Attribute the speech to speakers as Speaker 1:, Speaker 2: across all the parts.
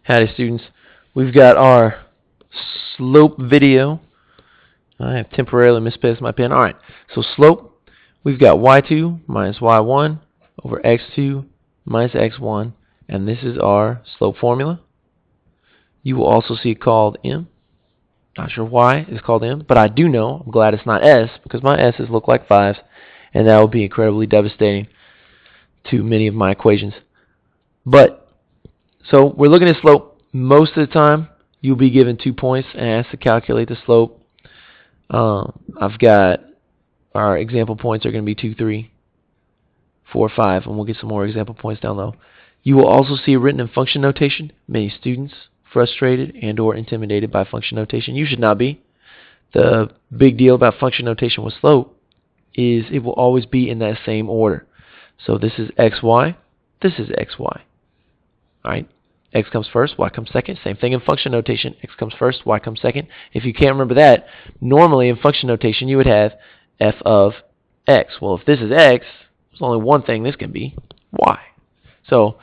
Speaker 1: Howdy students, we've got our slope video. I have temporarily misplaced my pen. Alright, so slope, we've got y2 minus y1 over x2 minus x1, and this is our slope formula. You will also see it called m. Not sure why it's called m, but I do know, I'm glad it's not s, because my s's look like 5s, and that would be incredibly devastating to many of my equations. So we're looking at slope. Most of the time, you'll be given 2 points and asked to calculate the slope. I've got our example points are going to be 2, 3, 4, 5, and we'll get some more example points down low. You will also see it written in function notation. Many students frustrated and or intimidated by function notation. You should not be. The big deal about function notation with slope is it will always be in that same order. So this is xy, this is xy. Alright, x comes first, y comes second. Same thing in function notation. X comes first, y comes second. If you can't remember that, normally in function notation you would have f of x. Well, if this is x, there's only one thing this can be, y. So,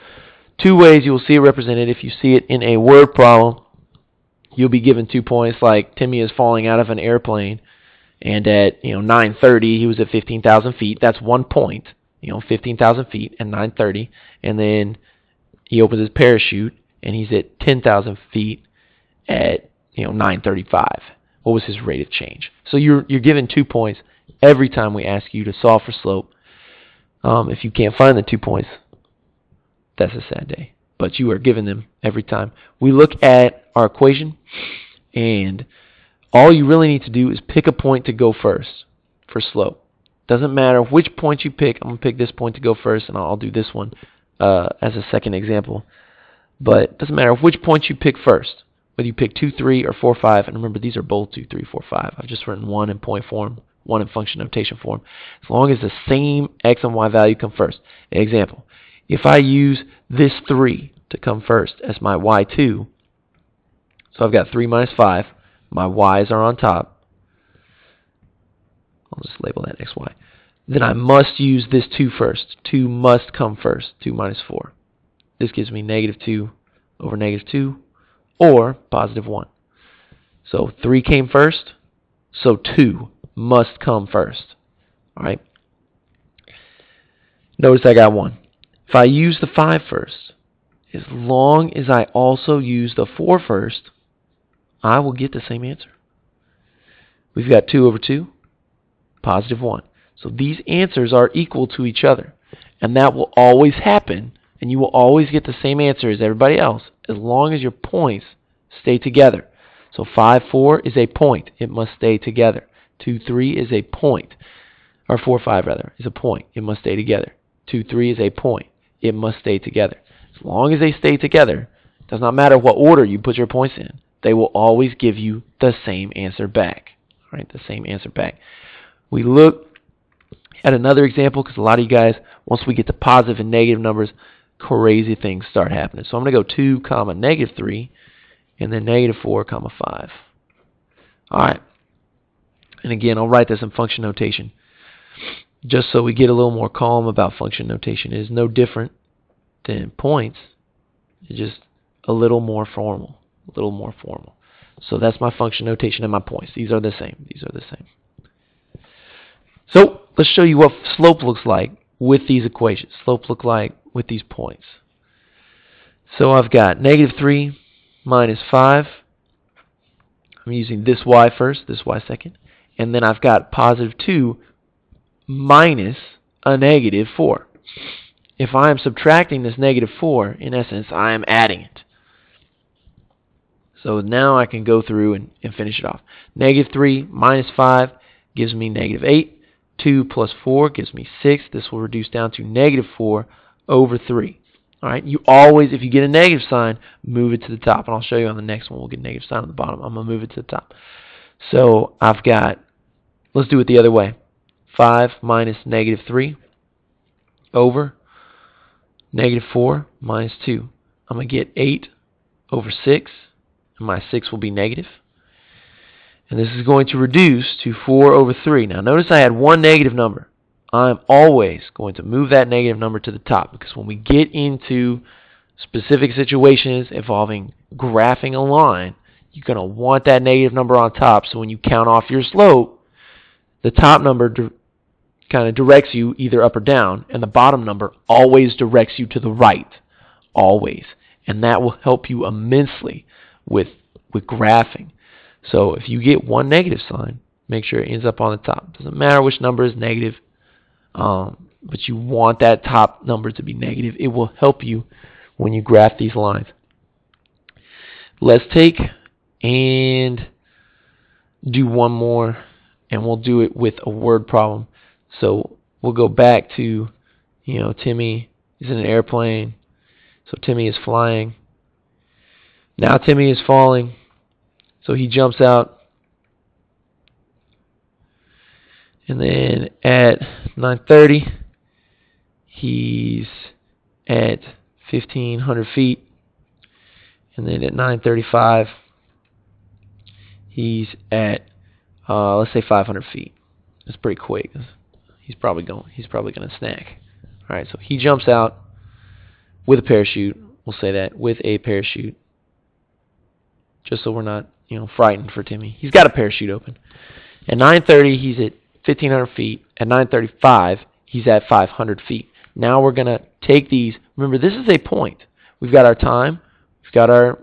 Speaker 1: two ways you will see it represented. If you see it in a word problem, you'll be given 2 points, like Timmy is falling out of an airplane, and at 9:30 he was at 15,000 feet. That's 1 point. 15,000 feet and 9:30, and then he opens his parachute and he's at 10,000 feet at 9:35. What was his rate of change? So you're given 2 points every time we ask you to solve for slope. If you can't find the 2 points, that's a sad day. But you are given them every time. We look at our equation, and all you really need to do is pick a point to go first for slope. Doesn't matter which point you pick. I'm going to pick this point to go first, and I'll do this one as a second example. But it doesn't matter which point you pick first, whether you pick 2, 3, or 4, 5. And remember, these are both 2, 3, 4, 5. I've just written one in point form, one in function notation form. As long as the same x and y value come first. Example, if I use this 3 to come first as my y2, so I've got 3 minus 5. My y's are on top. I'll just label that xy. Then I must use this 2 first. 2 must come first. 2 minus 4. This gives me negative 2 over negative 2, or positive 1. So 3 came first, so 2 must come first. Alright? Notice I got 1. If I use the 5 first, as long as I also use the 4 first, I will get the same answer. We've got 2 over 2, positive 1. So these answers are equal to each other. And that will always happen, and you will always get the same answer as everybody else, as long as your points stay together. So 5, 4 is a point. It must stay together. 2, 3 is a point. Or 4, 5 rather, is a point. It must stay together. 2, 3 is a point. It must stay together. As long as they stay together, it does not matter what order you put your points in. They will always give you the same answer back. All right, the same answer back. We look at another example, because a lot of you guys, once we get to positive and negative numbers, crazy things start happening. So I'm going to go 2 comma negative 3, and then negative 4 comma 5. Alright, and again, I'll write this in function notation, just so we get a little more calm about function notation. It is no different than points. It's just a little more formal. A little more formal. So that's my function notation and my points. These are the same. These are the same. So let's show you what slope looks like with these equations. Slope look like with these points. So I've got negative 3 minus 5. I'm using this y first, this y second. And then I've got positive 2 minus a negative 4. If I am subtracting this negative 4, in essence, I am adding it. So now I can go through and finish it off. Negative 3 minus 5 gives me negative 8. 2 plus 4 gives me 6. This will reduce down to negative 4 over 3. Alright, you always, if you get a negative sign, move it to the top. And I'll show you on the next one. We'll get a negative sign on the bottom. I'm going to move it to the top. So I've got, let's do it the other way. 5 minus negative 3 over negative 4 minus 2. I'm going to get 8 over 6. And my 6 will be negative. And this is going to reduce to 4 over 3. Now notice I had one negative number. I'm always going to move that negative number to the top, because when we get into specific situations involving graphing a line, you're going to want that negative number on top, so when you count off your slope, the top number kind of directs you either up or down, and the bottom number always directs you to the right, always. And that will help you immensely with graphing. So if you get one negative sign, make sure it ends up on the top. Doesn't matter which number is negative, but you want that top number to be negative. It will help you when you graph these lines. Let's take and do one more, and we'll do it with a word problem. So we'll go back to, Timmy is in an airplane. So Timmy is flying. Now Timmy is falling. So he jumps out. And then at 9:30, he's at 1,500 feet. And then at 9:35, he's at, let's say 500 feet. That's pretty quick. He's probably going to snack. All right, so he jumps out with a parachute. We'll say that, with a parachute, just so we're not, frightened for Timmy. He's got a parachute open. At 9:30, he's at 1,500 feet. At 9:35, he's at 500 feet. Now we're going to take these. Remember, this is a point. We've got our time. We've got our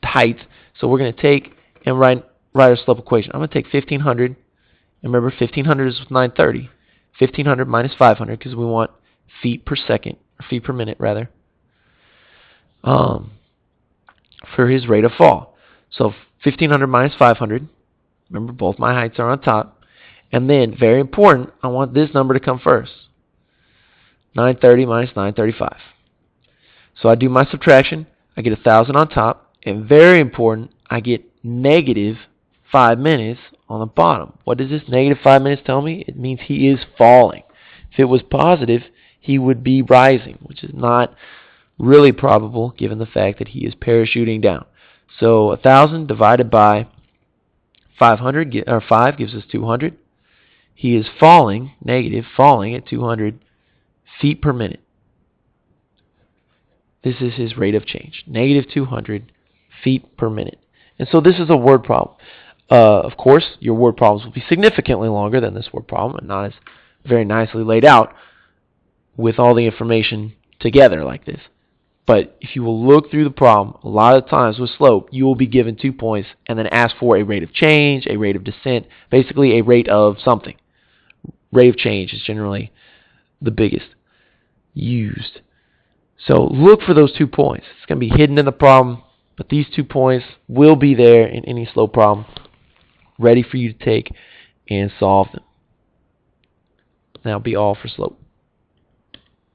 Speaker 1: height. So we're going to take and write our slope equation. I'm going to take 1,500. And remember, 1,500 is 9:30. 1,500 minus 500, because we want feet per second, or feet per minute, rather, for his rate of fall. So 1,500 minus 500. Remember, both my heights are on top. And then, very important, I want this number to come first. 930 minus 935. So I do my subtraction. I get 1,000 on top. And very important, I get negative 5 minutes on the bottom. What does this negative 5 minutes tell me? It means he is falling. If it was positive, he would be rising, which is not really probable given the fact that he is parachuting down. So 1,000 divided by 500, or 5, gives us 200. He is falling, falling at 200 feet per minute. This is his rate of change, negative 200 feet per minute. And so this is a word problem. Of course, your word problems will be significantly longer than this word problem, and not as very nicely laid out with all the information together like this. But if you will look through the problem, a lot of times with slope, you will be given 2 points and then asked for a rate of change, a rate of descent, basically a rate of something. Rate of change is generally the biggest used. So look for those 2 points. It's going to be hidden in the problem, but these 2 points will be there in any slope problem, ready for you to take and solve them. That'll be all for slope.